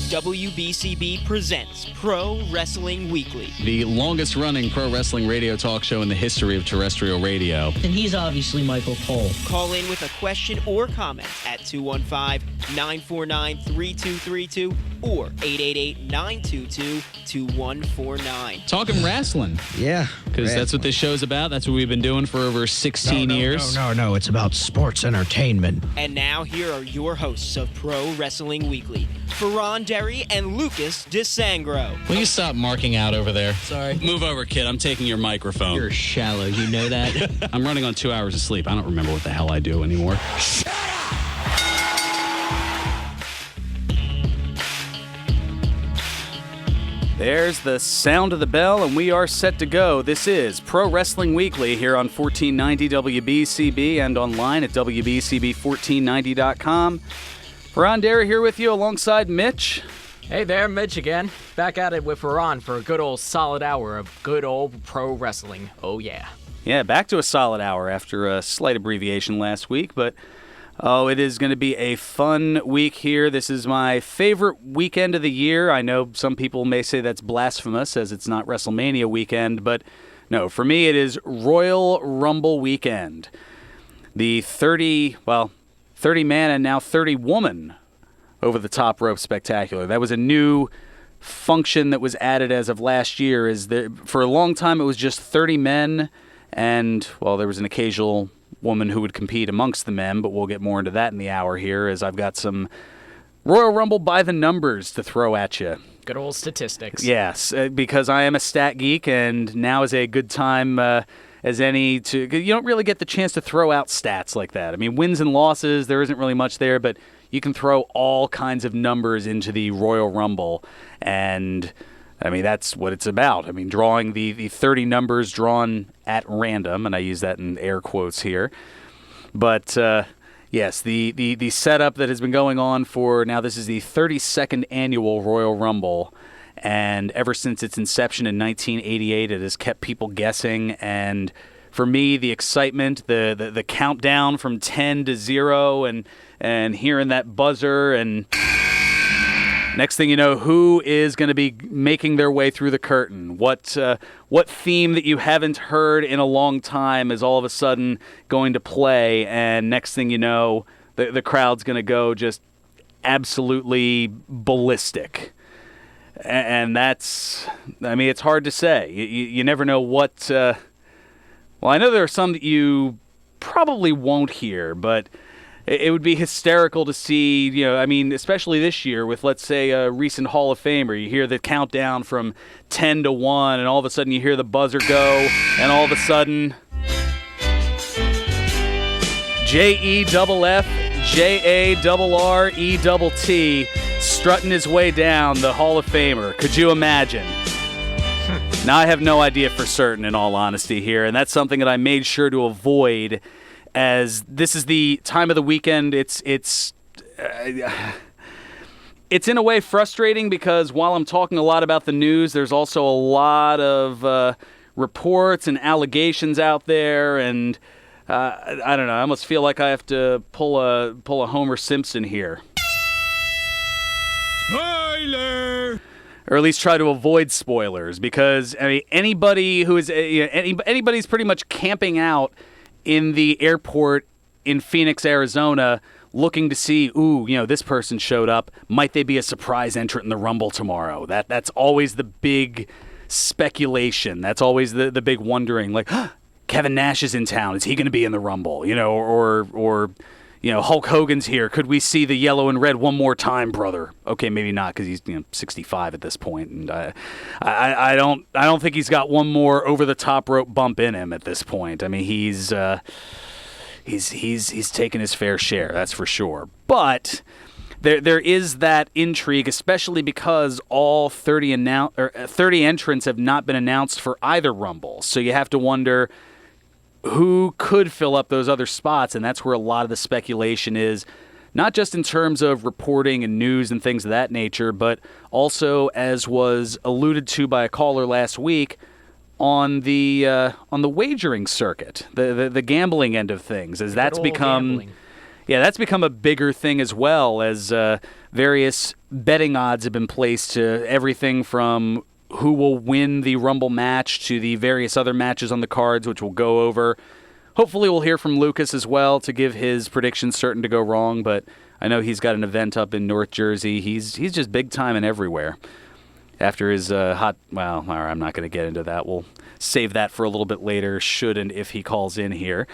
WBCB presents Pro Wrestling Weekly, the longest-running pro wrestling radio talk show in the history of terrestrial radio. And he's obviously Michael Cole. Call in with a question or comment at 215-949-3232 or 888-922-2149. Talking wrestling. Yeah. Because that's what this show's about. That's what we've been doing for over 16 years. No. It's about sports entertainment. And now here are your hosts of Pro Wrestling Weekly, Fearon and Lucas DeSangro. Will you stop marking out over there? Sorry. Move over, kid. I'm taking your microphone. You're shallow. You know that? I'm running on 2 hours of sleep. I don't remember what the hell I do anymore. Shut up! There's the sound of the bell, and we are set to go. This is Pro Wrestling Weekly here on 1490 WBCB and online at WBCB1490.com. Fearon Derry here with you alongside Mitch. Hey there, Mitch again. Back at it with Fearon for a good old solid hour of good old pro wrestling. Oh, yeah. Yeah, back to a solid hour after a slight abbreviation last week, but it is going to be a fun week here. This is my favorite weekend of the year. I know some people may say that's blasphemous as it's not WrestleMania weekend, but no, for me it is Royal Rumble weekend. The 30-man and now 30-woman over-the-top rope spectacular. That was a new function that was added as of last year. For a long time, it was just 30 men, and, well, there was an occasional woman who would compete amongst the men, but we'll get more into that in the hour here, as I've got some Royal Rumble by the numbers to throw at you. Good old statistics. Yes, because I am a stat geek, and now is a good time as any to. You don't really get the chance to throw out stats like that. I mean, wins and losses, there isn't really much there, but you can throw all kinds of numbers into the Royal Rumble, and I mean, that's what it's about. I mean, drawing the 30 numbers drawn at random, and I use that in air quotes here. But yes, the setup that has been going on for now, this is the 32nd annual Royal Rumble. And ever since its inception in 1988, it has kept people guessing. And for me, the excitement, the countdown from 10 to 0, and hearing that buzzer, and next thing you know, who is going to be making their way through the curtain? What theme that you haven't heard in a long time is all of a sudden going to play? And next thing you know, the crowd's going to go just absolutely ballistic. And that's, I mean, it's hard to say. You never know what. Well, I know there are some that you probably won't hear, but it would be hysterical to see, I mean, especially this year with, let's say, a recent Hall of Famer. You hear the countdown from 10 to 1, and all of a sudden you hear the buzzer go, and all of a sudden, JEFFJARRETT strutting his way down the Hall of Famer. Could you imagine? Now, I have no idea for certain, in all honesty here, and that's something that I made sure to avoid, as this is the time of the weekend. It's in a way frustrating because while I'm talking a lot about the news, there's also a lot of reports and allegations out there, and I don't know. I almost feel like I have to pull a Homer Simpson here. Spoiler! Or at least try to avoid spoilers, because I mean anybody who is anybody's pretty much camping out in the airport in Phoenix, Arizona, looking to see, this person showed up. Might they be a surprise entrant in the Rumble tomorrow? That's always the big speculation. That's always the big wondering. Like, Kevin Nash is in town. Is he going to be in the Rumble? Or Hulk Hogan's here. Could we see the yellow and red one more time, brother? Okay, maybe not, because he's 65 at this point, and I don't think he's got one more over the top rope bump in him at this point. I mean, he's taken his fair share, that's for sure. But there is that intrigue, especially because all 30 entrants have not been announced for either Rumble. So you have to wonder who could fill up those other spots, and that's where a lot of the speculation is, not just in terms of reporting and news and things of that nature, but also, as was alluded to by a caller last week, on the wagering circuit, the gambling end of things, as that's become gambling. Yeah, that's become a bigger thing as well, as various betting odds have been placed to everything from who will win the Rumble match to the various other matches on the cards, which we'll go over. Hopefully we'll hear from Lucas as well to give his predictions certain to go wrong, but I know he's got an event up in North Jersey. He's just big time and everywhere. After his I'm not going to get into that. We'll save that for a little bit later, should and if he calls in here.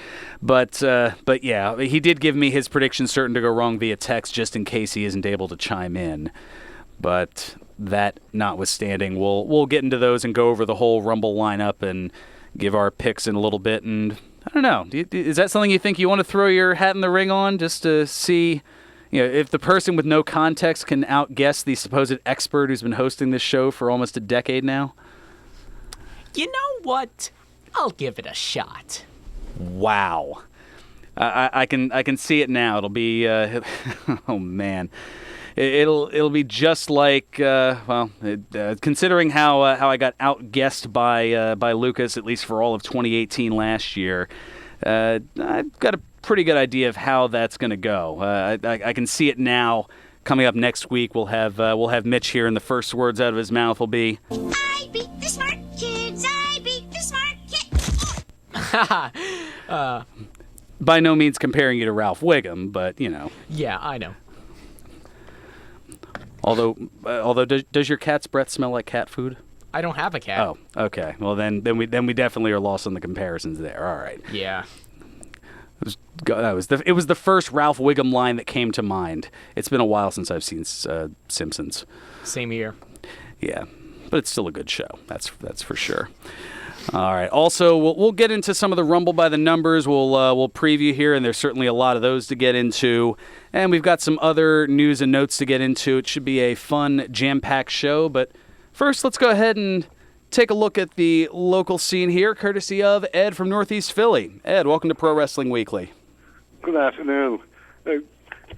But yeah, he did give me his predictions certain to go wrong via text just in case he isn't able to chime in. But that notwithstanding, we'll get into those and go over the whole Rumble lineup and give our picks in a little bit. And I don't know, is that something you think you want to throw your hat in the ring on just to see, if the person with no context can outguess the supposed expert who's been hosting this show for almost a decade now? You know what? I'll give it a shot. Wow. I can see it now. It'll be oh man. It'll be just like considering how I got outguessed by Lucas, at least for all of 2018 last year. I've got a pretty good idea of how that's going to go. I can see it now. Coming up next week, we'll have Mitch here, and the first words out of his mouth will be, "I beat the smart kids. I beat the smart kids." By no means comparing you to Ralph Wiggum, but Yeah, I know. Although does your cat's breath smell like cat food? I don't have a cat. Oh, okay. Well, then we definitely are lost on the comparisons there. All right. Yeah. It was the first Ralph Wiggum line that came to mind. It's been a while since I've seen Simpsons. Same here. Yeah, but it's still a good show. That's for sure. All right. Also, we'll get into some of the Rumble by the numbers. We'll preview here, and there's certainly a lot of those to get into. And we've got some other news and notes to get into. It should be a fun, jam-packed show. But first, let's go ahead and take a look at the local scene here, courtesy of Ed from Northeast Philly. Ed, welcome to Pro Wrestling Weekly. Good afternoon.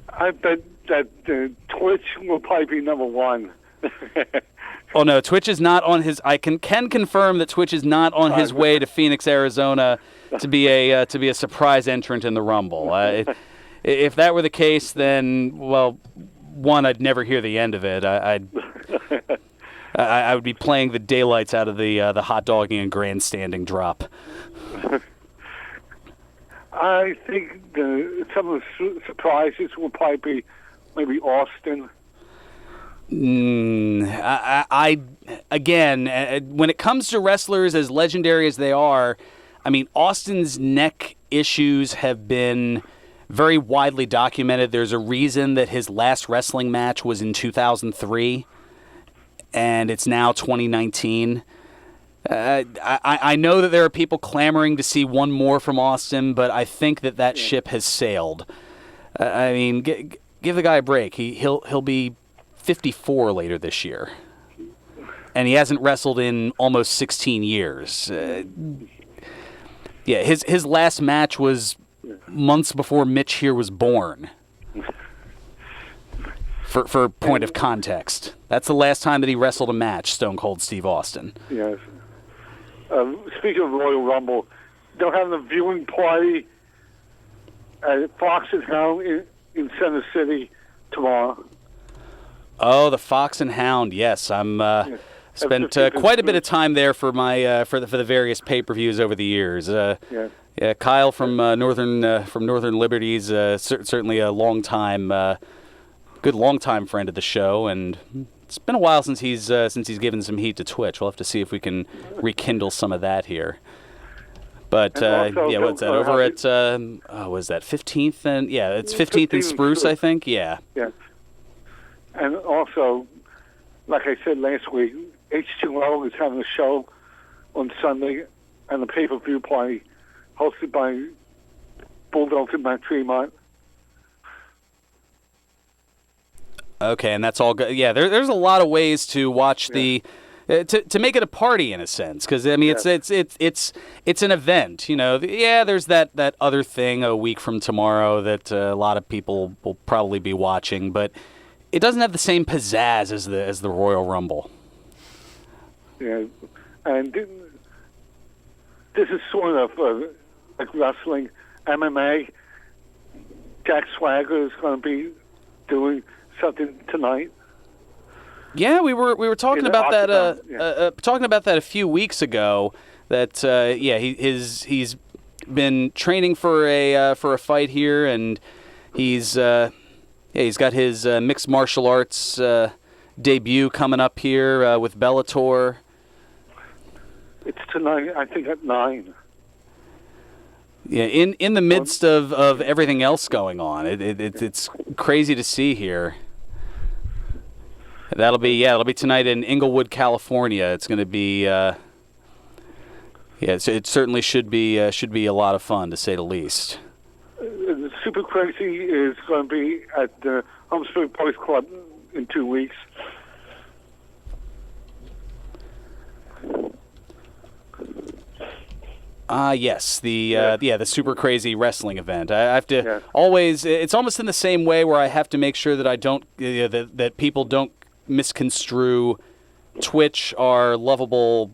I bet that Twitch will probably be number one. Oh no, Twitch is not on his. I can confirm that Twitch is not on his way to Phoenix, Arizona, to be a surprise entrant in the Rumble. If that were the case, then one, I'd never hear the end of it. I would be playing the daylights out of the hot dogging and grandstanding drop. I think some of the surprises will probably be maybe Austin. Again, when it comes to wrestlers as legendary as they are, I mean, Austin's neck issues have been very widely documented. There's a reason that his last wrestling match was in 2003, and it's now 2019. I know that there are people clamoring to see one more from Austin, but I think that ship has sailed. I mean, give the guy a break. He'll be 54 later this year, and he hasn't wrestled in almost 16 years. His last match was months before Mitch here was born. For point of context, that's the last time that he wrestled a match, Stone Cold Steve Austin. Yes. Speaking of Royal Rumble, they're having a viewing party at Fox and Hound in Center City tomorrow. Oh, the Fox and Hound. Yes, I'm spent quite a bit of time there for my for the various pay-per-views over the years. Yeah, Kyle from Northern Liberties, certainly a long time friend of the show, and it's been a while since he's given some heat to Twitch. We'll have to see if we can rekindle some of that here. But also, what's that over at? Was that 15th and it's 15th and Spruce, I think. Yeah. Yeah. And also, like I said last week, H2O is having a show on Sunday, and the pay-per-view party hosted by Bulldog and Matt Tremont. Okay, and that's all good. Yeah, there's a lot of ways to watch the to make it a party in a sense, because I mean it's an event. There's that other thing a week from tomorrow that a lot of people will probably be watching, but it doesn't have the same pizzazz as the Royal Rumble. Yeah, and this is sort of like wrestling, MMA. Jack Swagger is going to be doing something tonight. Yeah, we were talking In about that. Octagon, Talking about that a few weeks ago. That he's been training for a fight here, and he's got his mixed martial arts debut coming up here with Bellator. It's tonight, I think, at 9. Yeah, in the midst of everything else going on, it's crazy to see here. That'll be tonight in Inglewood, California. It's going to be it certainly should be a lot of fun, to say the least. The Super Crazy is going to be at the Homesburg Boys Club in 2 weeks. Yes, the Super Crazy wrestling event. I have to always. It's almost in the same way where I have to make sure that I don't that people don't misconstrue Twitch, our lovable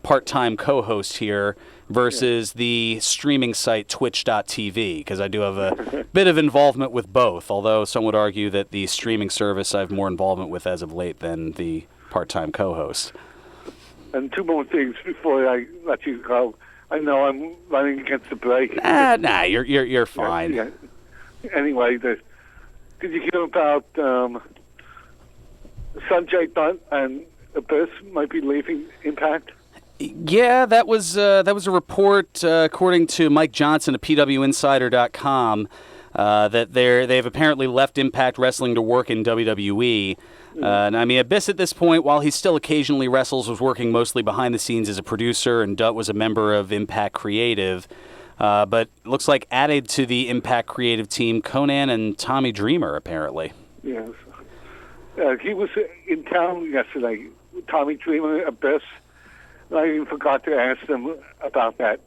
part-time co-host here, versus the streaming site Twitch.tv, because I do have a bit of involvement with both. Although some would argue that the streaming service I have more involvement with as of late than the part-time co-host. And 2 more things before I let you go. I know I'm running against the break. Nah, you're fine. Yeah. Anyway, did you hear about Sanjay Dutt and Abyss might be leaving Impact? Yeah, that was a report according to Mike Johnson of PWInsider.com that they've apparently left Impact Wrestling to work in WWE. And I mean, Abyss at this point, while he still occasionally wrestles, was working mostly behind the scenes as a producer, and Dutt was a member of Impact Creative. But it looks like added to the Impact Creative team, Conan and Tommy Dreamer, apparently. Yes. He was in town yesterday, Tommy Dreamer, Abyss. I even forgot to ask them about that.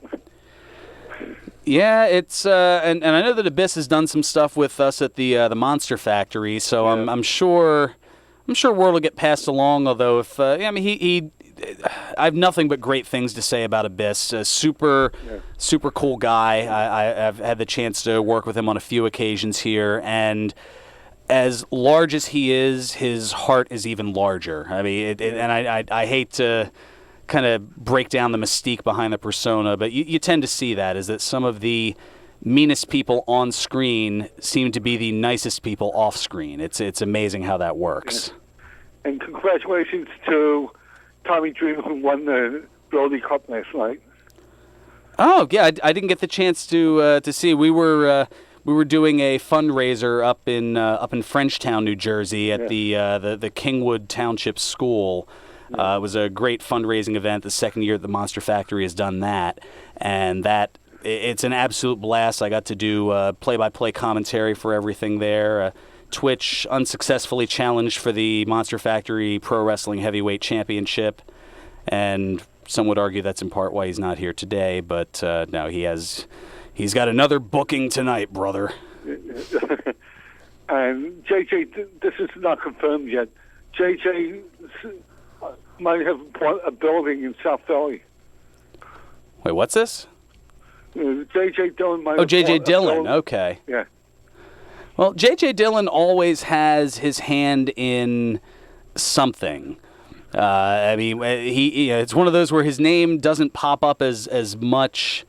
Yeah, it's and I know that Abyss has done some stuff with us at the Monster Factory, so I'm sure word will get passed along. Although if I have nothing but great things to say about Abyss. Super cool guy. I've had the chance to work with him on a few occasions here, and as large as he is, his heart is even larger. I mean, and I hate to kind of break down the mystique behind the persona, but you tend to see that, is that some of the meanest people on screen seem to be the nicest people off screen. It's amazing how that works. And congratulations to Tommy Dreamer, who won the Brody Cup last night. Oh yeah, I didn't get the chance to see. We were doing a fundraiser up in Frenchtown, New Jersey, at the Kingwood Township School. It was a great fundraising event. The second year that the Monster Factory has done that, and it's an absolute blast. I got to do play-by-play commentary for everything there. Twitch unsuccessfully challenged for the Monster Factory Pro Wrestling Heavyweight Championship, and some would argue that's in part why he's not here today. But no, he's got another booking tonight, brother. And JJ, this is not confirmed yet. JJ might have bought a building in South Philly. Wait, what's this? J.J. Dillon might have J.J. bought Dillon, okay. Yeah. Well, J.J. Dillon always has his hand in something. I mean, it's one of those where his name doesn't pop up as much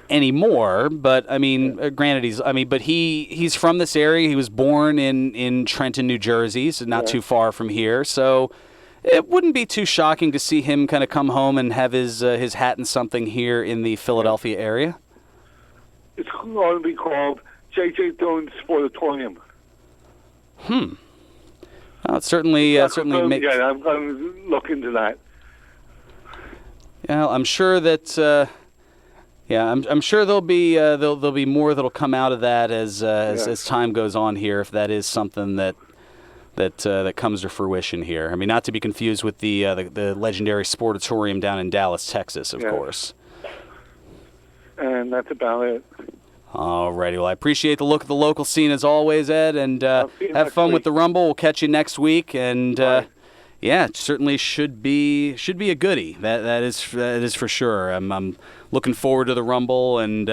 anymore, but I mean, granted, he's from this area. He was born in Trenton, New Jersey, so not too far from here. So it wouldn't be too shocking to see him kind of come home and have his hat in something here in the Philadelphia area. It's going to be called J.J. Dillon Sportatorium. Well, it certainly makes. Yeah, I'm going to look into that. Yeah, I'm sure that. I'm sure there'll be more that'll come out of that as time goes on here, if that is something that comes to fruition here. I mean, not to be confused with the legendary Sportatorium down in Dallas, Texas, of course. And that's about it. Alrighty, well, I appreciate the look at the local scene as always, Ed, and have fun with the Rumble. We'll catch you next week, and it certainly should be a goodie. That is for sure. I'm looking forward to the Rumble, and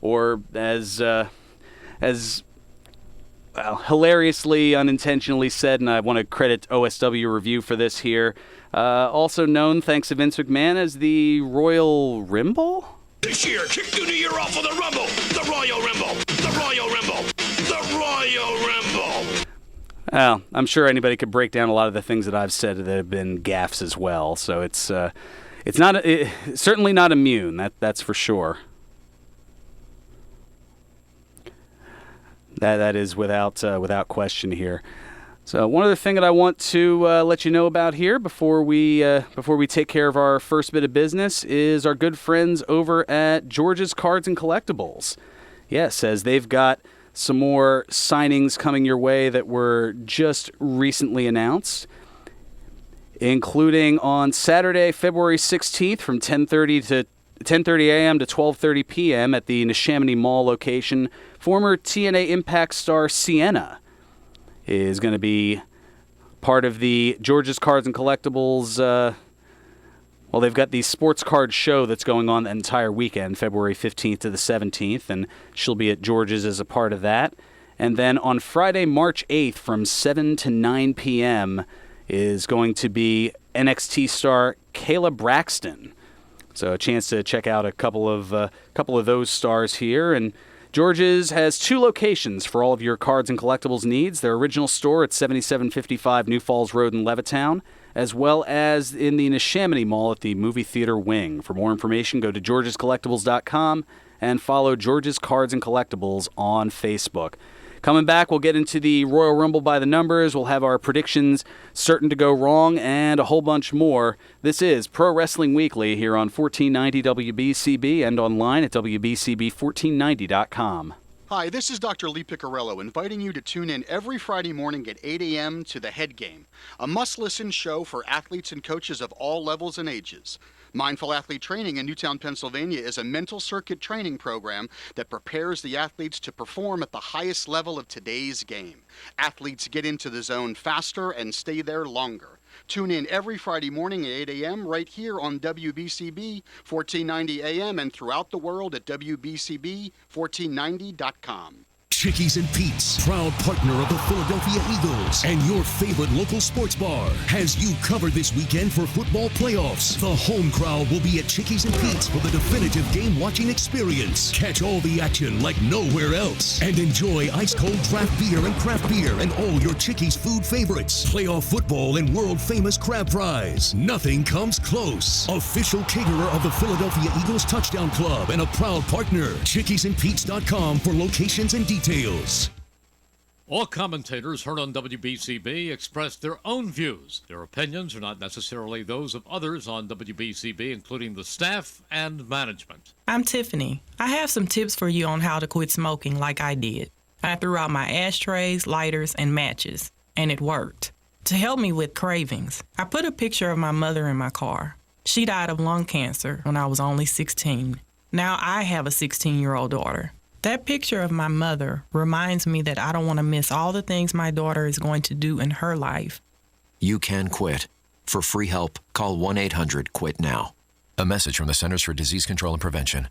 or as hilariously, unintentionally said, and I want to credit OSW Review for this here, also known, thanks to Vince McMahon, as the Royal Rumble? This year, kick the new year off with a Rumble, the Royal Rumble, the Royal Rumble, the Royal Rumble. Well, I'm sure anybody could break down a lot of the things that I've said that have been gaffes as well, so it's certainly not immune, that's for sure. That is without question here. So one other thing that I want to let you know about here before we take care of our first bit of business is our good friends over at George's Cards and Collectibles. Yes, as they've got some more signings coming your way that were just recently announced, including on Saturday, February 16th from 10:30 a.m. to 12:30 p.m. at the Neshaminy Mall location. Former TNA Impact star Sienna is going to be part of the George's Cards and Collectibles. They've got the sports card show that's going on the entire weekend, February 15th to the 17th, and she'll be at George's as a part of that. And then on Friday, March 8th from 7 to 9 p.m. is going to be NXT star Kayla Braxton. So a chance to check out a couple of those stars here. And George's has 2 locations for all of your cards and collectibles needs. Their original store at 7755 New Falls Road in Levittown, as well as in the Neshaminy Mall at the Movie Theater Wing. For more information, go to georgescollectibles.com and follow George's Cards and Collectibles on Facebook. Coming back, we'll get into the Royal Rumble by the numbers. We'll have our predictions certain to go wrong and a whole bunch more. This is Pro Wrestling Weekly here on 1490 WBCB and online at WBCB1490.com. Hi, this is Dr. Lee Piccarello inviting you to tune in every Friday morning at 8 a.m. to The Head Game, a must-listen show for athletes and coaches of all levels and ages. Mindful Athlete Training in Newtown, Pennsylvania is a mental circuit training program that prepares the athletes to perform at the highest level of today's game. Athletes get into the zone faster and stay there longer. Tune in every Friday morning at 8 a.m. right here on WBCB 1490 AM and throughout the world at WBCB1490.com. Chickies and Pete's, proud partner of the Philadelphia Eagles and your favorite local sports bar, has you covered this weekend for football playoffs. The home crowd will be at Chickies and Pete's for the definitive game-watching experience. Catch all the action like nowhere else and enjoy ice-cold draft beer and craft beer and all your Chickies food favorites, playoff football and world-famous crab fries. Nothing comes close. Official caterer of the Philadelphia Eagles Touchdown Club and a proud partner. ChickiesandPete's.com for locations and details. All commentators heard on WBCB express their own views. Their opinions are not necessarily those of others on WBCB, including the staff and management. I'm Tiffany. I have some tips for you on how to quit smoking like I did. I threw out my ashtrays, lighters, and matches, and it worked. To help me with cravings, I put a picture of my mother in my car. She died of lung cancer when I was only 16. Now I have a 16-year-old daughter. That picture of my mother reminds me that I don't want to miss all the things my daughter is going to do in her life. You can quit. For free help, call 1-800-QUIT-NOW. A message from the Centers for Disease Control and Prevention.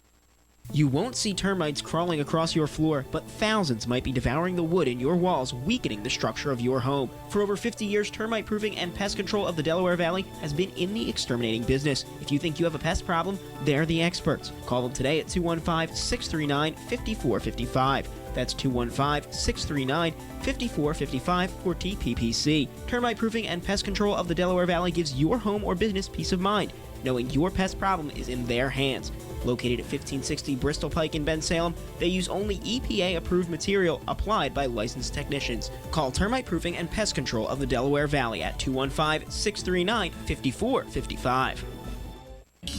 You won't see termites crawling across your floor, but thousands might be devouring the wood in your walls, weakening the structure of your home. For over 50 years, termite proofing and pest control of the Delaware Valley has been in the exterminating business. If you think you have a pest problem, they're the experts. Call them today at 215-639-5455. That's 215-639-5455 for TPPC. Termite proofing and pest control of the Delaware Valley gives your home or business peace of mind, knowing your pest problem is in their hands. Located at 1560 Bristol Pike in Bensalem, they use only EPA-approved material applied by licensed technicians. Call Termite Proofing and Pest Control of the Delaware Valley at 215-639-5455.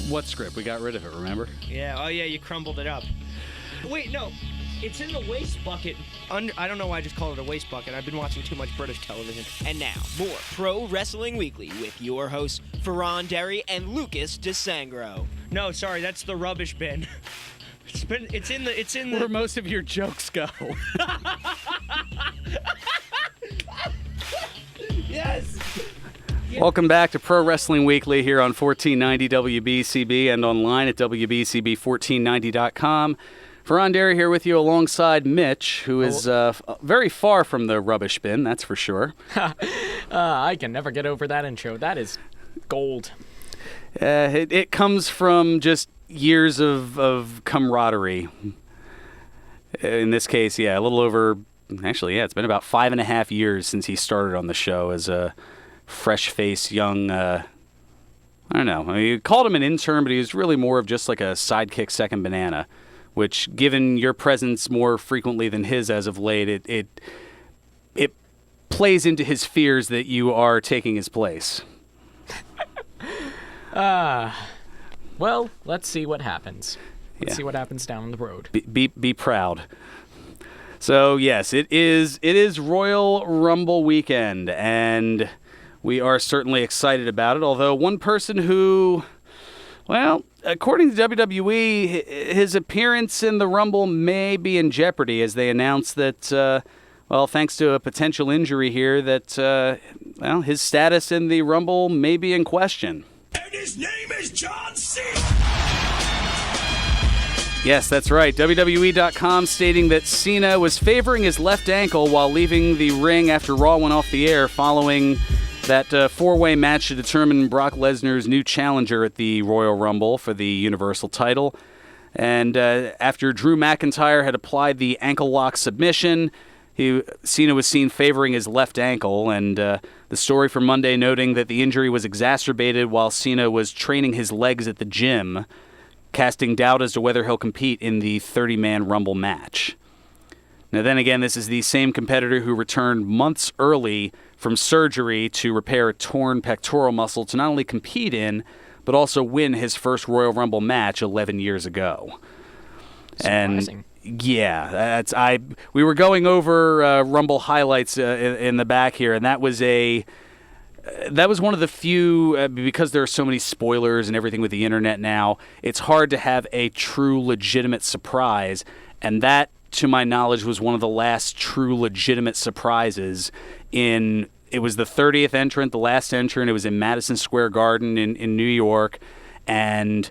What script? We got rid of it, remember? Yeah, oh yeah, you crumbled it up. Wait, no, it's in the waste bucket. I don't know why I just called it a waste bucket. I've been watching too much British television. And now, more Pro Wrestling Weekly with your hosts, Fearon Derry and Lucas DeSangro. No, sorry, that's the rubbish bin. It's in the where most of your jokes go. Yes. Welcome back to Pro Wrestling Weekly here on 1490 WBCB and online at WBCB1490.com. Fearon Derry here with you alongside Mitch, who is very far from the rubbish bin, that's for sure. I can never get over that intro. That is gold. It comes from just years of camaraderie. In this case, a little over, actually, it's been about 5.5 years since he started on the show as a fresh-faced young, I don't know. I mean, you called him an intern, but he was really more of just like a sidekick second banana, which, given your presence more frequently than his as of late, it plays into his fears that you are taking his place. Well, let's see what happens. Let's see what happens down the road. Be proud. So yes, it is Royal Rumble weekend, and we are certainly excited about it. Although one person who, well, according to WWE, his appearance in the Rumble may be in jeopardy as they announce that, thanks to a potential injury here, that his status in the Rumble may be in question. And his name is John Cena. Yes, that's right. WWE.com stating that Cena was favoring his left ankle while leaving the ring after Raw went off the air following that four-way match to determine Brock Lesnar's new challenger at the Royal Rumble for the Universal title. And after Drew McIntyre had applied the ankle lock submission, Cena was seen favoring his left ankle, and the story from Monday noting that the injury was exacerbated while Cena was training his legs at the gym, casting doubt as to whether he'll compete in the 30-man Rumble match. Now then again, this is the same competitor who returned months early from surgery to repair a torn pectoral muscle to not only compete in, but also win his first Royal Rumble match 11 years ago. Surprising. And yeah, we were going over Rumble highlights in the back here, and that was one of the few, because there are so many spoilers and everything with the internet now, it's hard to have a true legitimate surprise, and that, to my knowledge, was one of the last true legitimate surprises. It was the 30th entrant, the last entrant. It was in Madison Square Garden in New York, and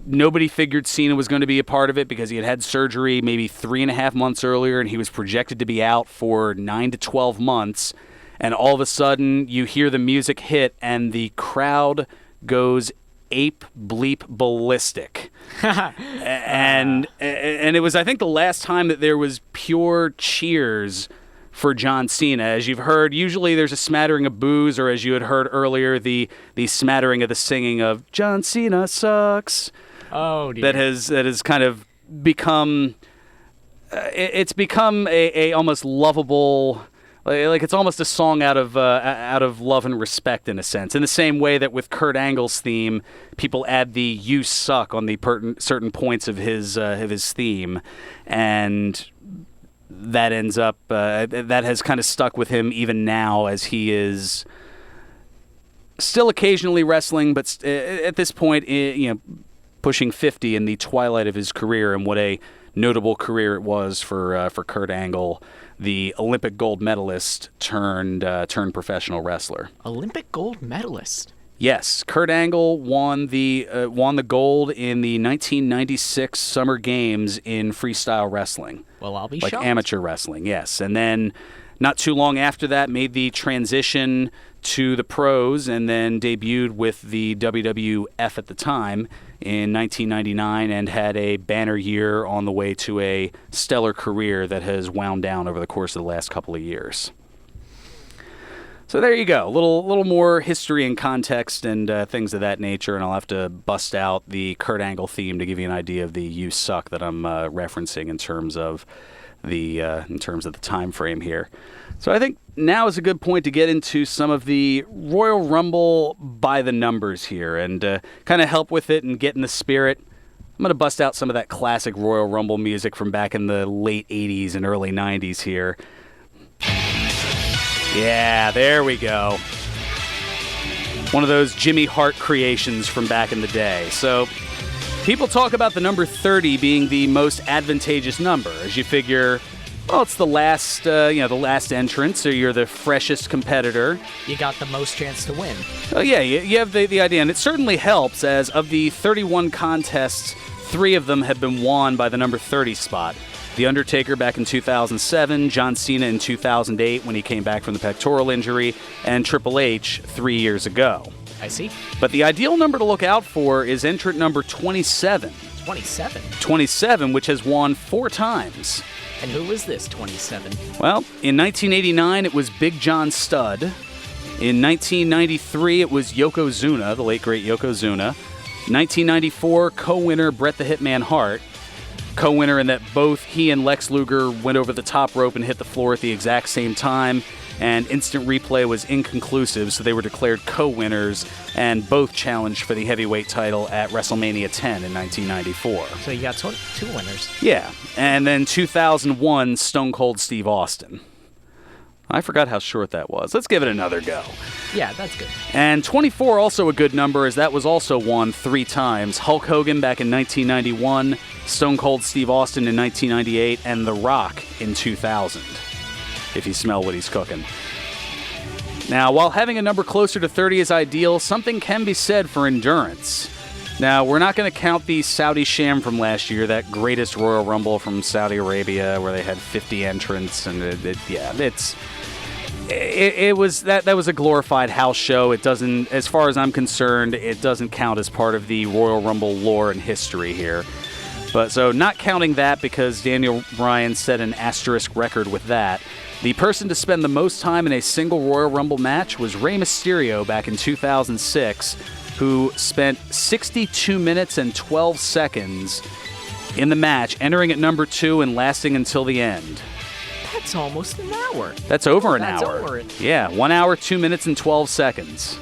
nobody figured Cena was going to be a part of it because he had surgery maybe 3.5 months earlier, and he was projected to be out for 9 to 12 months. And all of a sudden, you hear the music hit, and the crowd goes ape bleep ballistic. and it was, I think, the last time that there was pure cheers for John Cena. As you've heard, usually there's a smattering of boos, or as you had heard earlier, the smattering of the singing of "John Cena sucks." Oh, dear. That has kind of become. It's become a almost lovable. Like it's almost a song out of love and respect in a sense. In the same way that with Kurt Angle's theme, people add the "you suck" on the certain points of his theme, and that ends up that has kind of stuck with him even now as he is still occasionally wrestling, but at this point, pushing 50 in the twilight of his career, and what a notable career it was for Kurt Angle, the Olympic gold medalist turned professional wrestler. Olympic gold medalist. Yes, Kurt Angle won the gold in the 1996 Summer Games in freestyle wrestling. Well, I'll be like shocked. Amateur wrestling, yes. And then not too long after that, made the transition to the pros, and then debuted with the WWF at the time in 1999, and had a banner year on the way to a stellar career that has wound down over the course of the last couple of years. So there you go, a little more history and context and things of that nature, and I'll have to bust out the Kurt Angle theme to give you an idea of the "you suck" that I'm referencing in terms of the time frame here. So I think now is a good point to get into some of the Royal Rumble by the numbers here, and kind of help with it and get in the spirit. I'm going to bust out some of that classic Royal Rumble music from back in the late 80s and early 90s here. Yeah, there we go. One of those Jimmy Hart creations from back in the day. So people talk about the number 30 being the most advantageous number, as you figure, Well, it's the last, the last entrant, so you're the freshest competitor. You got the most chance to win. Oh, yeah, you have the idea, and it certainly helps, as of the 31 contests, 3 of them have been won by the number 30 spot. The Undertaker back in 2007, John Cena in 2008 when he came back from the pectoral injury, and Triple H 3 years ago. I see. But the ideal number to look out for is entrant number 27. 27? 27, which has won 4 times. And who is this 27? Well, in 1989, it was Big John Studd. In 1993, it was Yokozuna, the late great Yokozuna. 1994, co-winner Bret the Hitman Hart. Co-winner in that both he and Lex Luger went over the top rope and hit the floor at the exact same time. And instant replay was inconclusive, so they were declared co-winners and both challenged for the heavyweight title at WrestleMania 10 in 1994. So you got 2 winners. Yeah, and then 2001, Stone Cold Steve Austin. I forgot how short that was. Let's give it another go. Yeah, that's good. And 24, also a good number, as that was also won 3 times. Hulk Hogan back in 1991, Stone Cold Steve Austin in 1998, and The Rock in 2000. If you smell what he's cooking. Now, while having a number closer to 30 is ideal, something can be said for endurance. Now, we're not going to count the Saudi Sham from last year, that greatest Royal Rumble from Saudi Arabia, where they had 50 entrants, and it was a glorified house show. It doesn't, as far as I'm concerned, it doesn't count as part of the Royal Rumble lore and history here. But so, not counting that because Daniel Bryan set an asterisk record with that. The person to spend the most time in a single Royal Rumble match was Rey Mysterio back in 2006, who spent 62 minutes and 12 seconds in the match, entering at number 2 and lasting until the end. That's almost an hour. That's over an That's hour. over it. Yeah, 1 hour, 2 minutes, and 12 seconds.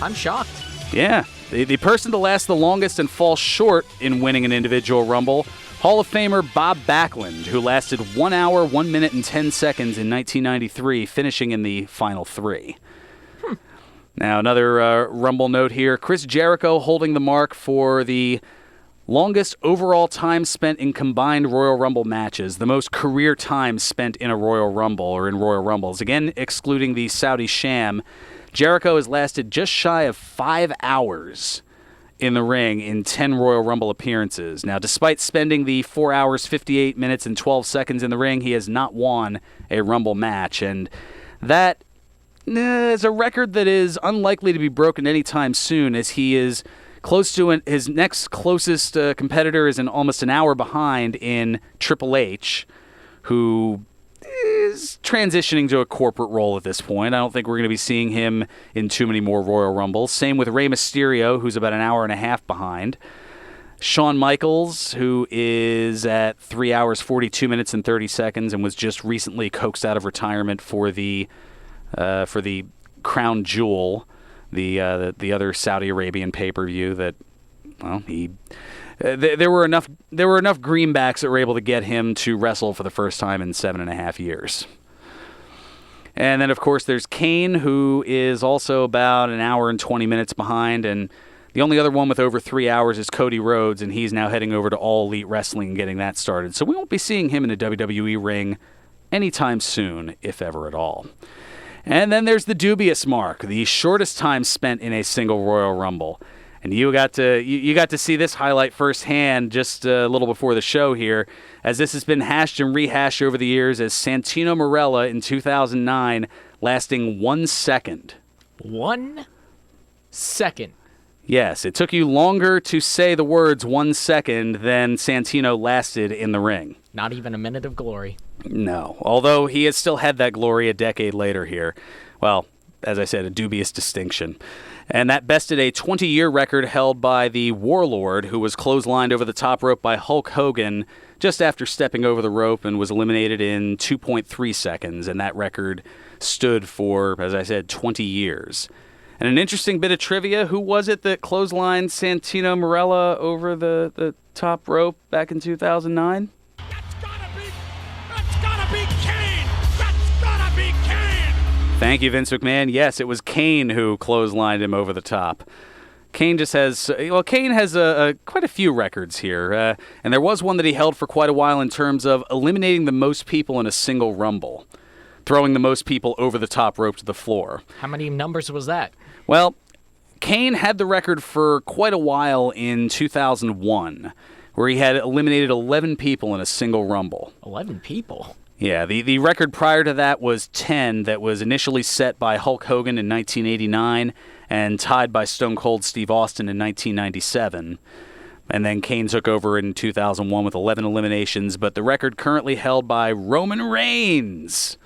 I'm shocked. Yeah. The person to last the longest and fall short in winning an individual Rumble, Hall of Famer Bob Backlund, who lasted 1 hour, 1 minute, and 10 seconds in 1993, finishing in the final 3. Now, another Rumble note here. Chris Jericho holding the mark for the longest overall time spent in combined Royal Rumble matches, the most career time spent in a Royal Rumble or in Royal Rumbles. Again, excluding the Saudi Sham, Jericho has lasted just shy of 5 hours in the ring in 10 Royal Rumble appearances. Now, despite spending the 4 hours, 58 minutes, and 12 seconds in the ring, he has not won a Rumble match, and that is a record that is unlikely to be broken anytime soon, as he is close to his next closest competitor is almost an hour behind in Triple H, who is transitioning to a corporate role at this point. I don't think we're going to be seeing him in too many more Royal Rumbles. Same with Rey Mysterio, who's about an hour and a half behind. Shawn Michaels, who is at 3 hours, 42 minutes, and 30 seconds, and was just recently coaxed out of retirement for the Crown Jewel, the other Saudi Arabian pay-per-view that, well, there were enough greenbacks that were able to get him to wrestle for the first time in 7.5 years. And then, of course, there's Kane, who is also about an hour and 20 minutes behind, and the only other one with over 3 hours is Cody Rhodes, and he's now heading over to All Elite Wrestling and getting that started. So we won't be seeing him in a WWE ring anytime soon, if ever at all. And then there's the dubious mark, the shortest time spent in a single Royal Rumble. And you got to see this highlight firsthand just a little before the show here, as this has been hashed and rehashed over the years, as Santino Marella in 2009 lasting 1 second. 1 second. Yes, it took you longer to say the words 1 second than Santino lasted in the ring. Not even a minute of glory. No, although he has still had that glory a decade later here. Well, as I said, a dubious distinction. And that bested a 20-year record held by the Warlord, who was clotheslined over the top rope by Hulk Hogan just after stepping over the rope and was eliminated in 2.3 seconds. And that record stood for, as I said, 20 years. And an interesting bit of trivia, who was it that clotheslined Santino Marella over the top rope back in 2009? Thank you, Vince McMahon. Yes, it was Kane who clotheslined him over the top. Kane just has Kane has quite a few records here, and there was one that he held for quite a while in terms of eliminating the most people in a single Rumble, throwing the most people over the top rope to the floor. How many numbers was that? Well, Kane had the record for quite a while in 2001, where he had eliminated 11 people in a single Rumble. 11 people? Yeah, the record prior to that was 10, that was initially set by Hulk Hogan in 1989 and tied by Stone Cold Steve Austin in 1997. And then Kane took over in 2001 with 11 eliminations, but the record currently held by Roman Reigns.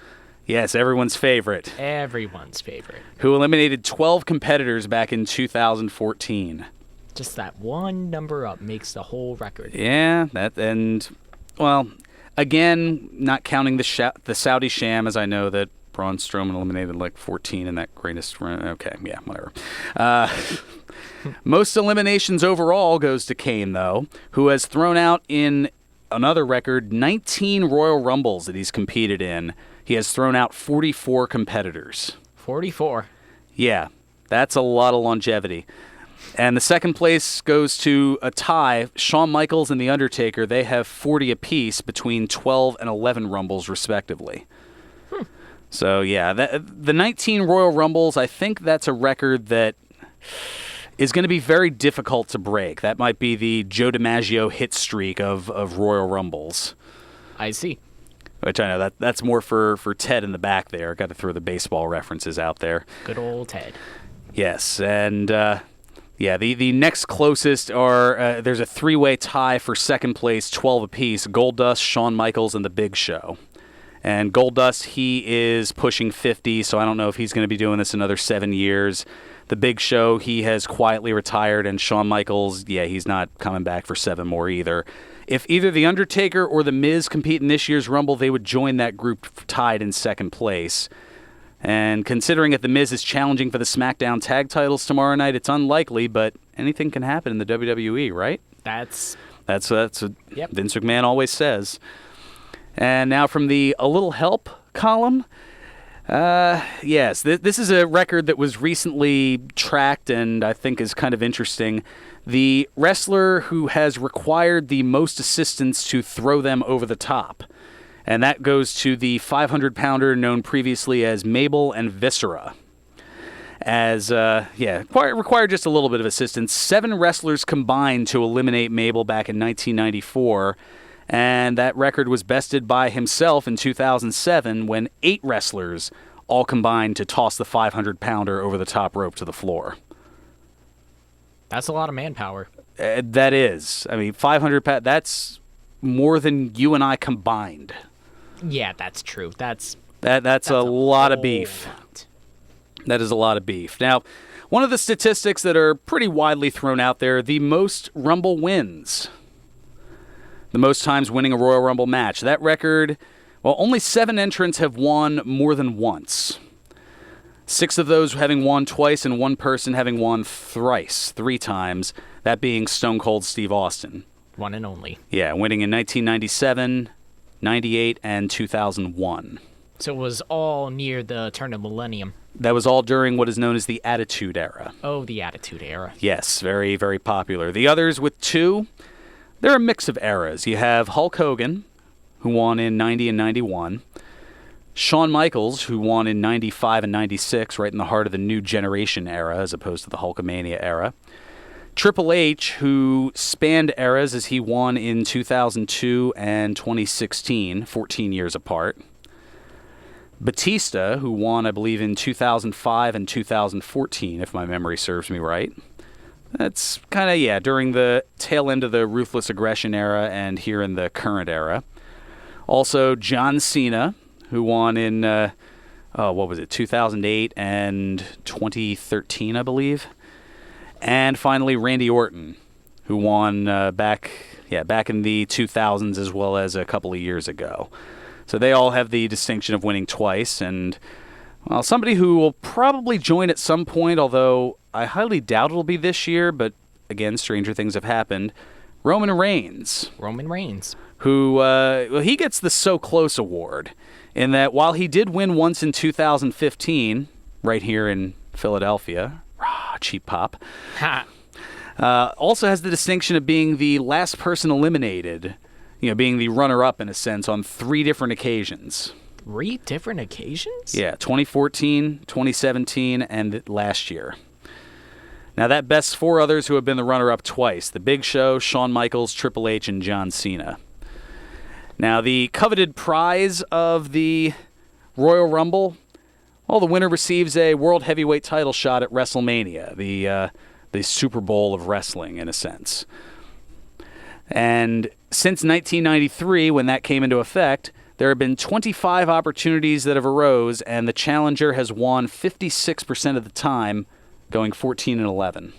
Yes, everyone's favorite. Everyone's favorite. Who eliminated 12 competitors back in 2014. Just that one number up makes the whole record. Yeah, again, not counting the Saudi sham, as I know that Braun Strowman eliminated like 14 in that greatest run. Okay, yeah, whatever. Most eliminations overall goes to Kane, though, who has thrown out in another record 19 Royal Rumbles that he's competed in. He has thrown out 44 competitors. 44? Yeah, that's a lot of longevity. And the second place goes to a tie. Shawn Michaels and The Undertaker, they have 40 apiece between 12 and 11 Rumbles, respectively. So, yeah, the 19 Royal Rumbles, I think that's a record that is going to be very difficult to break. That might be the Joe DiMaggio hit streak of Royal Rumbles. I see. Which I know that's more for Ted in the back there. Got to throw the baseball references out there. Good old Ted. Yes, and the next closest are there's a three-way tie for second place, 12 apiece. Goldust, Shawn Michaels, and The Big Show. And Goldust, he is pushing 50, so I don't know if he's going to be doing this another 7 years. The Big Show, he has quietly retired, and Shawn Michaels, he's not coming back for 7 more either. If either The Undertaker or The Miz compete in this year's Rumble, they would join that group tied in second place. And considering that The Miz is challenging for the SmackDown tag titles tomorrow night, it's unlikely, but anything can happen in the WWE, right? That's what Vince McMahon always says. And now from the A Little Help column, yes, this is a record that was recently tracked and I think is kind of interesting. The wrestler who has required the most assistance to throw them over the top. And that goes to the 500-pounder known previously as Mabel and Viscera. Required just a little bit of assistance. 7 wrestlers combined to eliminate Mabel back in 1994. And that record was bested by himself in 2007 when 8 wrestlers all combined to toss the 500-pounder over the top rope to the floor. That's a lot of manpower. That is. I mean, 500 pounds, that's more than you and I combined. Yeah, that's true. That's a lot of beef. That is a lot of beef. Now, one of the statistics that are pretty widely thrown out there, the most Rumble wins. The most times winning a Royal Rumble match. That record, only 7 entrants have won more than once. 6 of those having won twice and 1 person having won thrice, 3 times, that being Stone Cold Steve Austin. One and only. Yeah, winning in 1997, 98, and 2001. So it was all near the turn of millennium. That was all during what is known as the Attitude Era. Oh, the Attitude Era. Yes, very, very popular. The others with 2, they're a mix of eras. You have Hulk Hogan, who won in 90 and 91. Shawn Michaels, who won in 95 and 96, right in the heart of the New Generation era, as opposed to the Hulkamania era. Triple H, who spanned eras as he won in 2002 and 2016, 14 years apart. Batista, who won, I believe, in 2005 and 2014, if my memory serves me right. That's kind of, during the tail end of the Ruthless Aggression era and here in the current era. Also, John Cena, who won in, 2008 and 2013, I believe. And finally, Randy Orton, who won back in the 2000s as well as a couple of years ago. So they all have the distinction of winning twice, and somebody who will probably join at some point, although I highly doubt it'll be this year, but again, stranger things have happened. Roman Reigns. Who, he gets the So Close Award, in that while he did win once in 2015, right here in Philadelphia, cheap pop, Also has the distinction of being the last person eliminated, being the runner-up in a sense on 3 different occasions. 3 different occasions? Yeah, 2014, 2017, and last year. Now that bests 4 others who have been the runner-up twice: The Big Show, Shawn Michaels, Triple H, and John Cena. Now the coveted prize of the Royal Rumble, the winner receives a World Heavyweight title shot at WrestleMania, the Super Bowl of wrestling in a sense. And since 1993, when that came into effect, there have been 25 opportunities that have arose, and the challenger has won 56% of the time, going 14-11.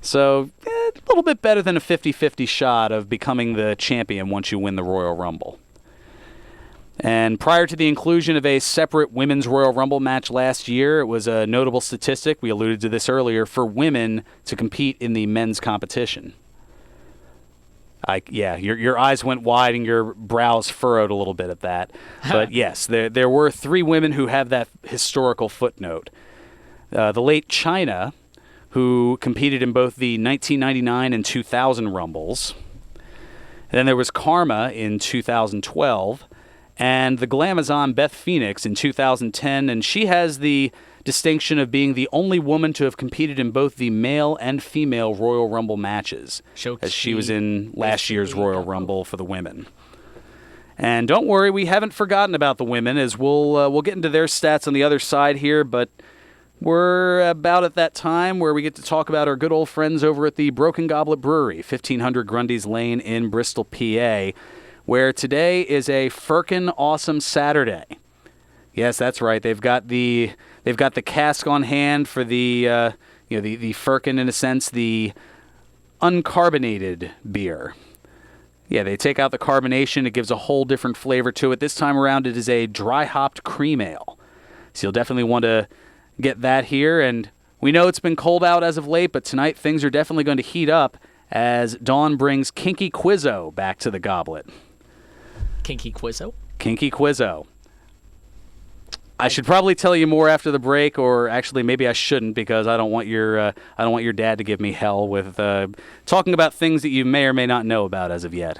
So a little bit better than a 50-50 shot of becoming the champion once you win the Royal Rumble. And prior to the inclusion of a separate Women's Royal Rumble match last year, it was a notable statistic, we alluded to this earlier, for women to compete in the men's competition. Your eyes went wide and your brows furrowed a little bit at that. But yes, there were 3 women who have that historical footnote. The late Chyna, who competed in both the 1999 and 2000 Rumbles. And then there was Karma in 2012, and the Glamazon Beth Phoenix in 2010, and she has the distinction of being the only woman to have competed in both the male and female Royal Rumble matches, as she was in last year's Royal Rumble for the women. And don't worry, we haven't forgotten about the women, as we'll get into their stats on the other side here, but we're about at that time where we get to talk about our good old friends over at the Broken Goblet Brewery, 1500 Grundy's Lane in Bristol, PA, where today is a frickin' awesome Saturday. Yes, that's right. They've got the cask on hand for the the firkin, in a sense, the uncarbonated beer. Yeah, they take out the carbonation. It gives a whole different flavor to it. This time around, it is a dry hopped cream ale. So you'll definitely want to get that here. And we know it's been cold out as of late, but tonight things are definitely going to heat up as Dawn brings Kinky Quizzo back to the goblet. Kinky Quizzo? Kinky Quizzo. I should probably tell you more after the break, or actually maybe I shouldn't, because I don't want your dad to give me hell with talking about things that you may or may not know about as of yet.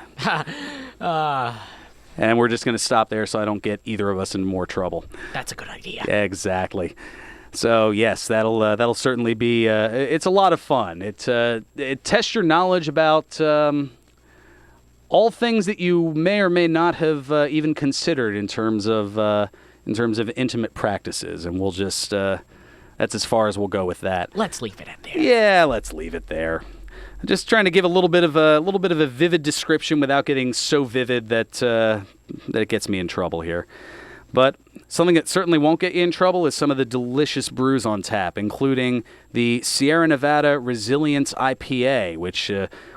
And we're just going to stop there so I don't get either of us in more trouble. That's a good idea. Exactly. So yes, that'll certainly be. It's a lot of fun. It tests your knowledge about all things that you may or may not have even considered in terms of intimate practices, and we'll just that's as far as we'll go with that. Let's leave it at there. Yeah, let's leave it there. I'm just trying to give a little bit of a vivid description without getting so vivid that it gets me in trouble here. But something that certainly won't get you in trouble is some of the delicious brews on tap, including the Sierra Nevada Resilience IPA, which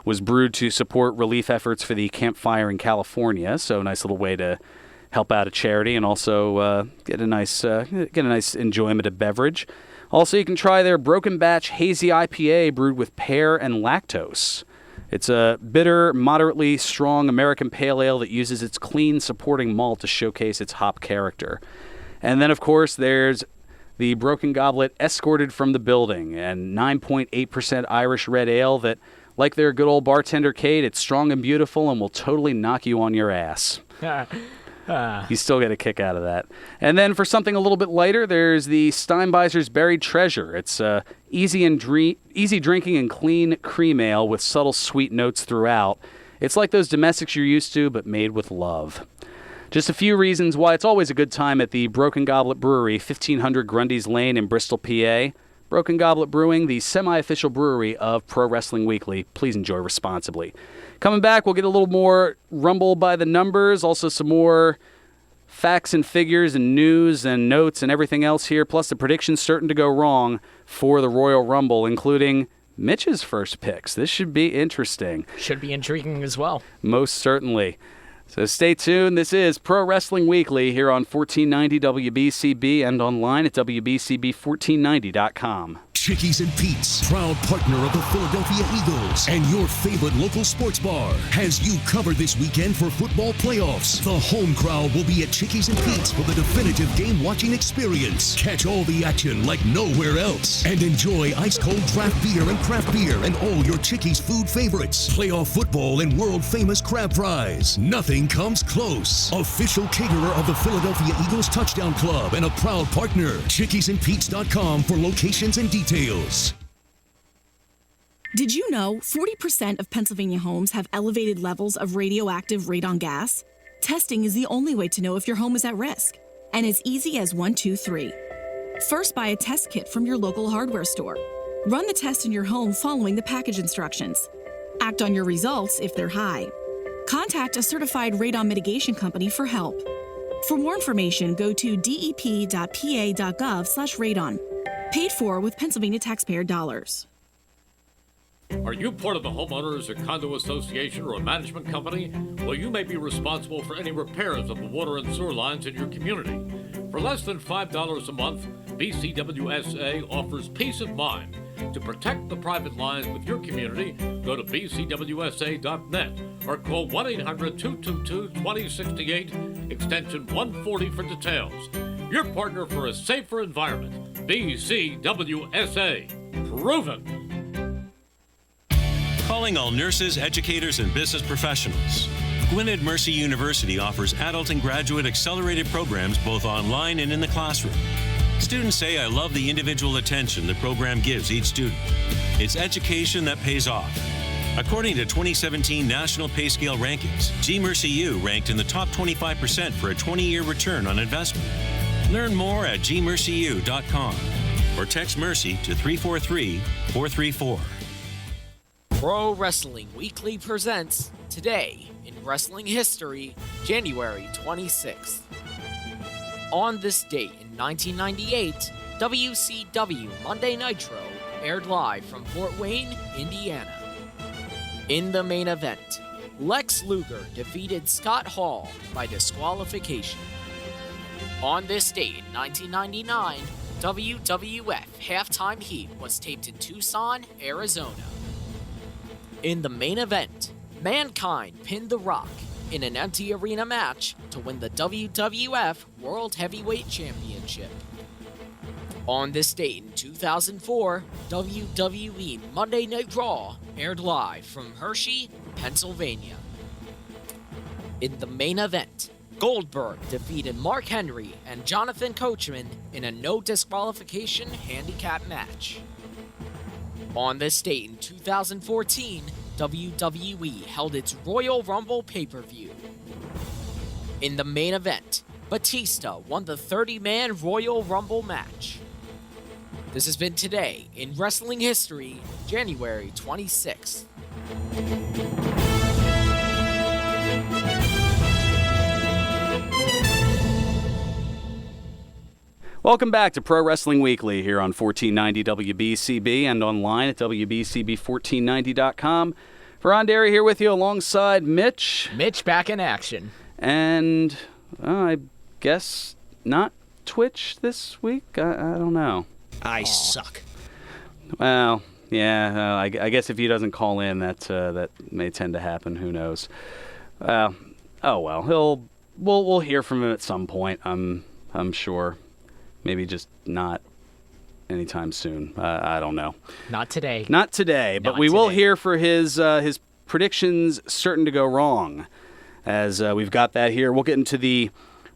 was brewed to support relief efforts for the campfire in California. So a nice little way to help out a charity and also get a nice enjoyment of beverage. Also, you can try their Broken Batch Hazy IPA brewed with pear and lactose. It's a bitter, moderately strong American pale ale that uses its clean supporting malt to showcase its hop character. And then, of course, there's the Broken Goblet Escorted from the Building, and 9.8% Irish red ale that, like their good old bartender Kate, it's strong and beautiful and will totally knock you on your ass. You still get a kick out of that. And then for something a little bit lighter, there's the Steinbeiser's Buried Treasure. It's easy drinking and clean cream ale with subtle sweet notes throughout. It's like those domestics you're used to, but made with love. Just a few reasons why it's always a good time at the Broken Goblet Brewery, 1500 Grundy's Lane in Bristol, PA. Broken Goblet Brewing, the semi-official brewery of Pro Wrestling Weekly. Please enjoy responsibly. Coming back, we'll get a little more Rumble by the numbers, also some more facts and figures and news and notes and everything else here, plus the predictions certain to go wrong for the Royal Rumble, including Mitch's first picks. This should be interesting. Should be intriguing as well. Most certainly. So stay tuned. This is Pro Wrestling Weekly here on 1490 WBCB and online at WBCB1490.com. Chickies and Pete's, proud partner of the Philadelphia Eagles and your favorite local sports bar, has you covered this weekend for football playoffs. The home crowd will be at Chickies and Pete's for the definitive game-watching experience. Catch all the action like nowhere else and enjoy ice-cold draft beer and craft beer and all your Chickies food favorites. Playoff football and world-famous crab fries. Nothing comes close. Official caterer of the Philadelphia Eagles Touchdown Club and a proud partner. ChickiesandPete's.com for locations and details. Did you know 40% of Pennsylvania homes have elevated levels of radioactive radon gas? Testing is the only way to know if your home is at risk, and as easy as 1, 2, 3. First, buy a test kit from your local hardware store. Run the test in your home following the package instructions. Act on your results if they're high. Contact a certified radon mitigation company for help. For more information, go to dep.pa.gov/radon. Paid for with Pennsylvania taxpayer dollars. Are you part of the homeowners or condo association or a management company? Well, you may be responsible for any repairs of the water and sewer lines in your community. For less than $5 a month, BCWSA offers peace of mind. To protect the private lines with your community, go to bcwsa.net or call 1-800-222-2068, extension 140 for details. Your partner for a safer environment, BCWSA. Proven. Calling all nurses, educators, and business professionals. Gwynedd Mercy University offers adult and graduate accelerated programs both online and in the classroom. Students say, "I love the individual attention the program gives each student. It's education that pays off." According to 2017 National Pay Scale rankings, GMercyU ranked in the top 25% for a 20-year return on investment. Learn more at gmercyu.com or text Mercy to 343-434. Pro Wrestling Weekly presents Today in Wrestling History, January 26th. On this date in 1998, WCW Monday Nitro aired live from Fort Wayne, Indiana. In the main event, Lex Luger defeated Scott Hall by disqualification. On this date in 1999, WWF Halftime Heat was taped in Tucson, Arizona. In the main event, Mankind pinned The Rock in an empty arena match to win the WWF World Heavyweight Championship. On this date in 2004, WWE Monday Night Raw aired live from Hershey, Pennsylvania. In the main event, Goldberg defeated Mark Henry and Jonathan Coachman in a no disqualification handicap match. On this date in 2014, WWE held its Royal Rumble pay-per-view. In the main event, Batista won the 30-man Royal Rumble match. This has been Today in Wrestling History, January 26th. Welcome back to Pro Wrestling Weekly here on 1490 WBCB and online at WBCB1490.com. Fearon Derry here with you alongside Mitch. Mitch back in action. And I guess not Twitch this week? I don't know. I suck. Well, yeah, I guess if he doesn't call in, that may tend to happen. Who knows? Oh well, we'll hear from him at some point. I'm sure. Maybe just not anytime soon. I don't know. Not today. Not today, but we will hear for his predictions certain to go wrong, as we've got that here. We'll get into the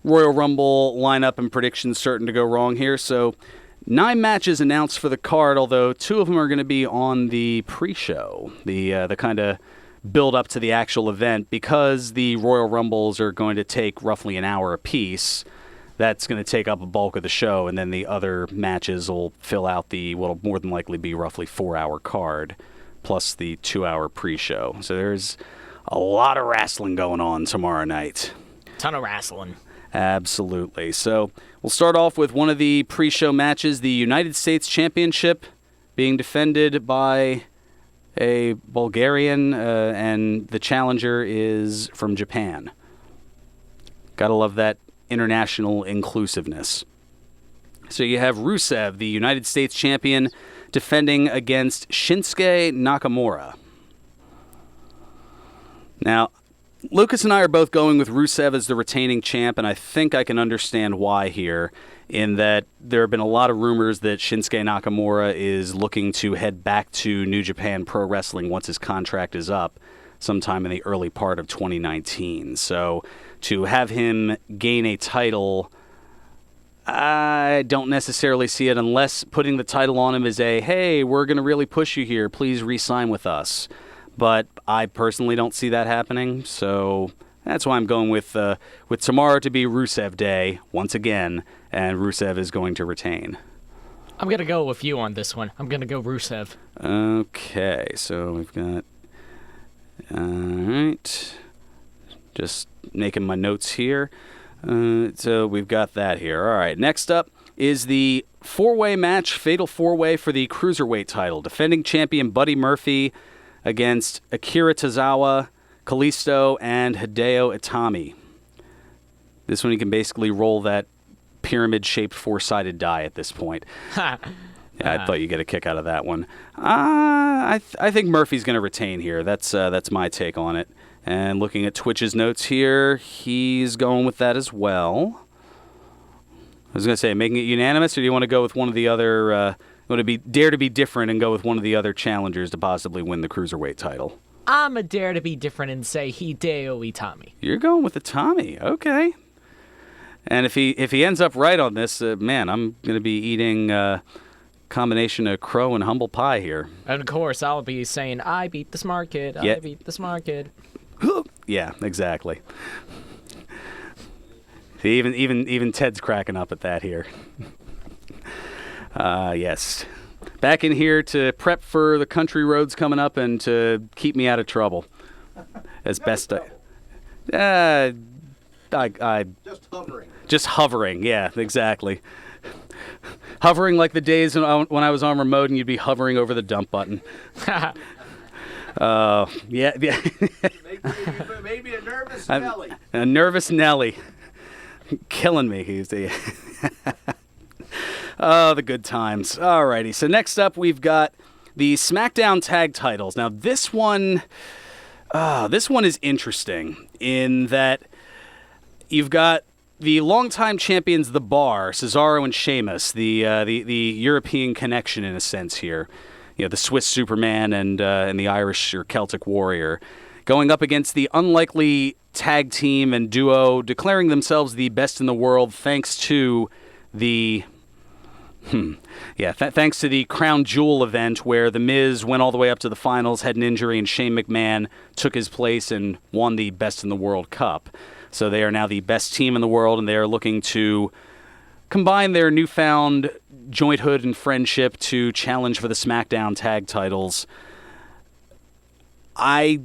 Royal Rumble lineup and predictions certain to go wrong here. So 9 matches announced for the card, although 2 of them are going to be on the pre-show, the kind of build up to the actual event, because the Royal Rumbles are going to take roughly an hour apiece. That's going to take up a bulk of the show, and then the other matches will fill out the what'll more than likely be roughly 4-hour card, plus the 2-hour pre-show. So there's a lot of wrestling going on tomorrow night. Ton of wrestling. Absolutely. So we'll start off with one of the pre-show matches, the United States Championship being defended by a Bulgarian, and the challenger is from Japan. Gotta love that international inclusiveness. So you have Rusev, the United States champion, defending against Shinsuke Nakamura. Now, Lucas and I are both going with Rusev as the retaining champ, and I think I can understand why here, in that there have been a lot of rumors that Shinsuke Nakamura is looking to head back to New Japan Pro Wrestling once his contract is up sometime in the early part of 2019. So to have him gain a title, I don't necessarily see it, unless putting the title on him is a, hey, we're going to really push you here, please re-sign with us. But I personally don't see that happening, so that's why I'm going with tomorrow to be Rusev Day once again, and Rusev is going to retain. I'm going to go with you on this one. I'm going to go Rusev. Okay, so we've got... All right. Just making my notes here. So we've got that here. All right, next up is the four-way match, fatal four-way for the Cruiserweight title. Defending champion Buddy Murphy against Akira Tozawa, Kalisto, and Hideo Itami. This one you can basically roll that pyramid-shaped four-sided die at this point. Yeah, I thought you'd get a kick out of that one. I think Murphy's going to retain here. That's my take on it. And looking at Twitch's notes here, he's going with that as well. I was going to say, making it unanimous, or do you want to go with one of the other... want to dare to be different and go with one of the other challengers to possibly win the Cruiserweight title? I'm a dare to be different and say Hideo Itami. You're going with Itami, okay. And if he ends up right on this, man, I'm going to be eating a combination of crow and humble pie here. And of course, I'll be saying, I beat the smart kid, Yeah. I beat the smart kid. Yeah, exactly. See, even Ted's cracking up at that here. Yes. Back in here to prep for the country roads coming up and to keep me out of trouble as best I Just hovering. Just hovering, yeah, exactly. Hovering like the days when I was on remote and you'd be hovering over the dump button. Yeah. Maybe a nervous Nelly. A nervous Nelly. Killing me. He's the... Oh, the good times. Alrighty, so next up we've got the SmackDown Tag Titles. Now this one is interesting in that you've got the longtime champions, The Bar, Cesaro and Sheamus, the European connection in a sense here. You know, the Swiss Superman and the Irish or Celtic Warrior, going up against the unlikely tag team and duo declaring themselves the best in the world thanks to the... thanks to the Crown Jewel event where The Miz went all the way up to the finals, had an injury, and Shane McMahon took his place and won the Best in the World Cup. So they are now the best team in the world, and they are looking to combine their newfound jointhood and friendship to challenge for the SmackDown tag titles. I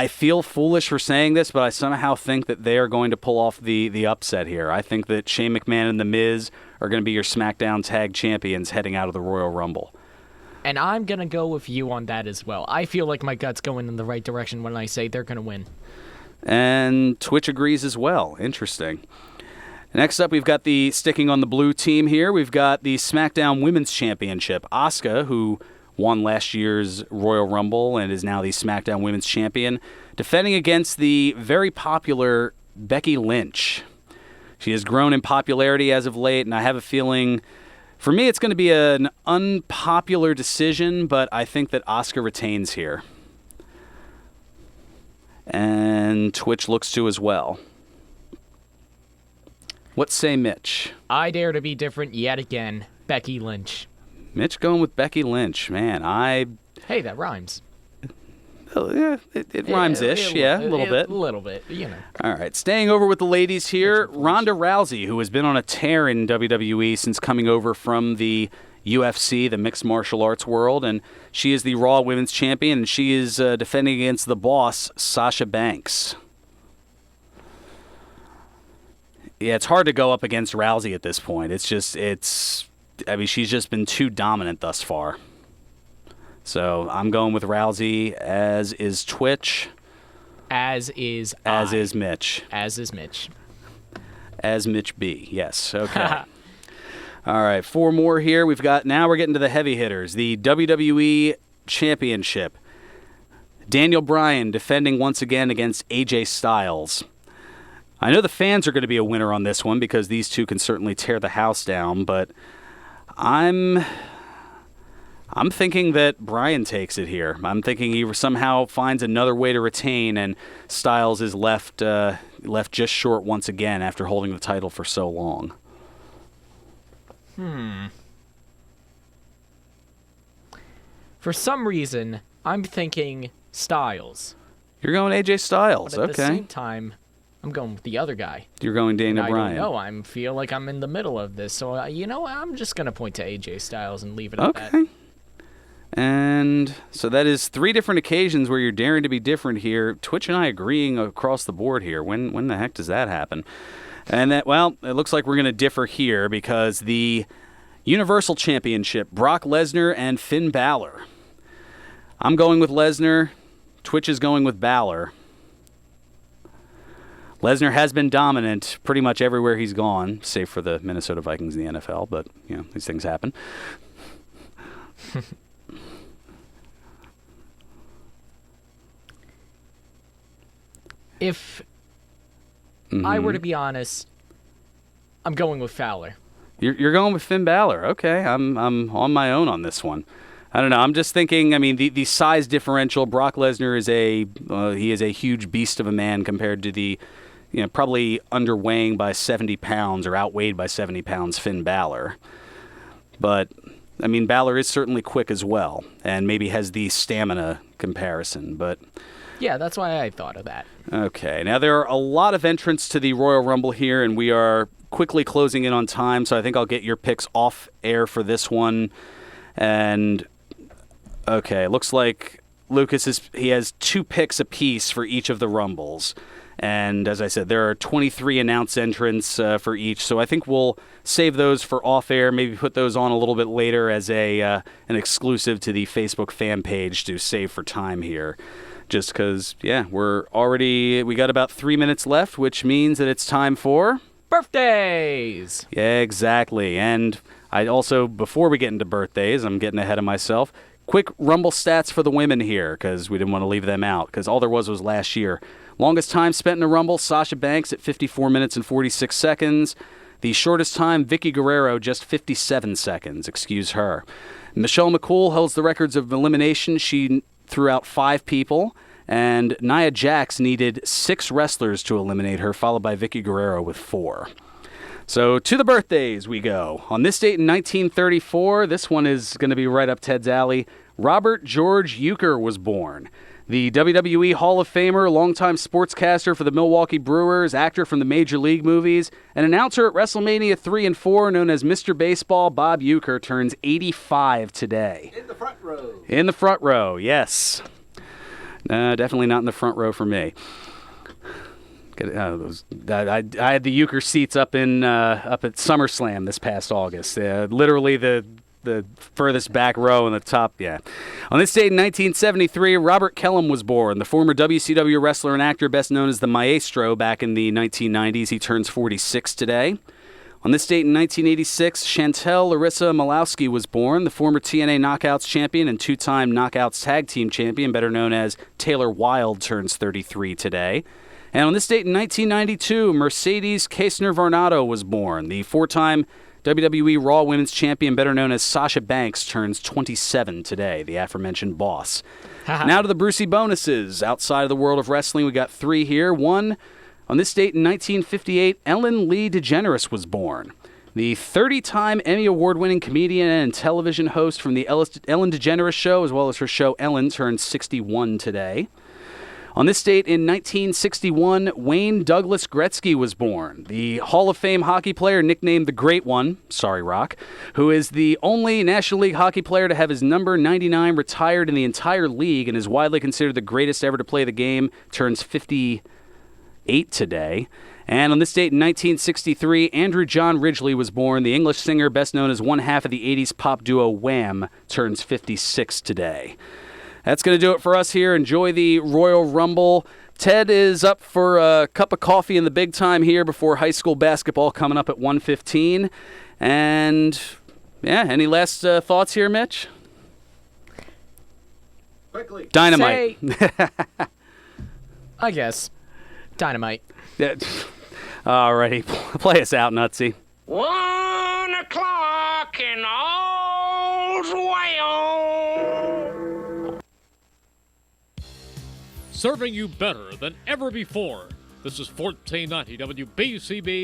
feel foolish for saying this, but I somehow think that they are going to pull off the upset here. I think that Shane McMahon and The Miz are going to be your SmackDown tag champions heading out of the Royal Rumble. And I'm going to go with you on that as well. I feel like my gut's going in the right direction when I say they're going to win. And Twitch agrees as well. Interesting. Next up, we've got the sticking on the blue team here. We've got the SmackDown Women's Championship. Asuka, who won last year's Royal Rumble and is now the SmackDown Women's Champion, defending against the very popular Becky Lynch. She has grown in popularity as of late, and I have a feeling, for me, it's going to be an unpopular decision, but I think that Asuka retains here. And Twitch looks to as well. What say Mitch? I dare to be different yet again. Becky Lynch. Mitch going with Becky Lynch. Man, Hey, that rhymes. Oh, yeah, it rhymes-ish, a little bit. A little bit, you know. All right, staying over with the ladies here, Ronda Rousey, who has been on a tear in WWE since coming over from the UFC, the mixed martial arts world, and she is the Raw Women's Champion, and she is defending against the boss, Sasha Banks. Yeah, it's hard to go up against Rousey at this point. She's just been too dominant thus far. So I'm going with Rousey, as is Twitch. As is Mitch. As is Mitch. As Mitch B, yes. Okay. All right, 4 more here. Now we're getting to the heavy hitters. The WWE Championship. Daniel Bryan defending once again against AJ Styles. I know the fans are going to be a winner on this one because these two can certainly tear the house down, but I'm thinking that Bryan takes it here. I'm thinking he somehow finds another way to retain, and Styles is left just short once again after holding the title for so long. For some reason, I'm thinking Styles. You're going AJ Styles, But at okay. the same time, I'm going with the other guy. You're going Daniel Bryan. I don't know. I feel like I'm in the middle of this. So, I'm just going to point to AJ Styles and leave it at that. And so that is 3 different occasions where you're daring to be different here. Twitch and I agreeing across the board here. When the heck does that happen? And it looks like we're going to differ here because the Universal Championship, Brock Lesnar and Finn Balor. I'm going with Lesnar. Twitch is going with Balor. Lesnar has been dominant pretty much everywhere he's gone, save for the Minnesota Vikings in the NFL, but, these things happen. If I were to be honest, I'm going with Fowler. You're going with Finn Balor. Okay, I'm on my own on this one. I don't know. I'm just thinking. I mean, the size differential. Brock Lesnar is a huge beast of a man compared to the, probably underweighing by 70 pounds or outweighed by 70 pounds Finn Balor. But I mean, Balor is certainly quick as well, and maybe has the stamina comparison. But yeah, that's why I thought of that. Okay. Now, there are a lot of entrants to the Royal Rumble here, and we are quickly closing in on time, so I think I'll get your picks off air for this one. And, okay, looks like Lucas has 2 picks apiece for each of the Rumbles. And as I said, there are 23 announced entrants for each, so I think we'll save those for off air, maybe put those on a little bit later as an exclusive to the Facebook fan page to save for time here. Just because, we got about 3 minutes left, which means that it's time for birthdays. Yeah, exactly. And I also, before we get into birthdays, I'm getting ahead of myself. Quick Rumble stats for the women here, because we didn't want to leave them out, because all there was last year. Longest time spent in a Rumble, Sasha Banks at 54 minutes and 46 seconds. The shortest time, Vicky Guerrero, just 57 seconds. Excuse her. Michelle McCool holds the records of elimination. She threw out 5 people. And Nia Jax needed 6 wrestlers to eliminate her, followed by Vicky Guerrero with 4. So to the birthdays we go. On this date in 1934, this one is going to be right up Ted's alley, Robert George Euchre was born. The WWE Hall of Famer, longtime sportscaster for the Milwaukee Brewers, actor from the Major League movies, and announcer at WrestleMania 3 and 4 known as Mr. Baseball, Bob Uecker, turns 85 today. In the front row. In the front row, yes. Definitely not in the front row for me. I had the Euchre seats up at SummerSlam this past August. Literally the furthest back row in the top. Yeah. On this date in 1973, Robert Kellum was born. The former WCW wrestler and actor, best known as the Maestro back in the 1990s. He turns 46 today. On this date in 1986, Chantel Larissa Malowski was born. The former TNA Knockouts champion and 2-time Knockouts Tag Team champion, better known as Taylor Wilde, turns 33 today. And on this date in 1992, Mercedes Kaesner Varnado was born. The 4-time WWE Raw Women's Champion, better known as Sasha Banks, turns 27 today, the aforementioned boss. Now to the Brucey bonuses. Outside of the world of wrestling, we got 3 here. 1, on this date in 1958, Ellen Lee DeGeneres was born. The 30-time Emmy Award-winning comedian and television host from the Ellen DeGeneres Show, as well as her show Ellen, turned 61 today. On this date in 1961, Wayne Douglas Gretzky was born. The Hall of Fame hockey player nicknamed the Great One, sorry Rock, who is the only National League hockey player to have his number 99 retired in the entire league and is widely considered the greatest ever to play the game, turns 58 today. And on this date in 1963, Andrew John Ridgely was born. The English singer, best known as one half of the 80s pop duo Wham, turns 56 today. That's going to do it for us here. Enjoy the Royal Rumble. Ted is up for a cup of coffee in the big time here before high school basketball coming up at 1:15. And, yeah, any last thoughts here, Mitch? Quickly. Dynamite. I guess. Dynamite. Yeah. Alrighty. Play us out, Nutsy. 1 o'clock in all's well. Serving you better than ever before. This is 1490 WBCB.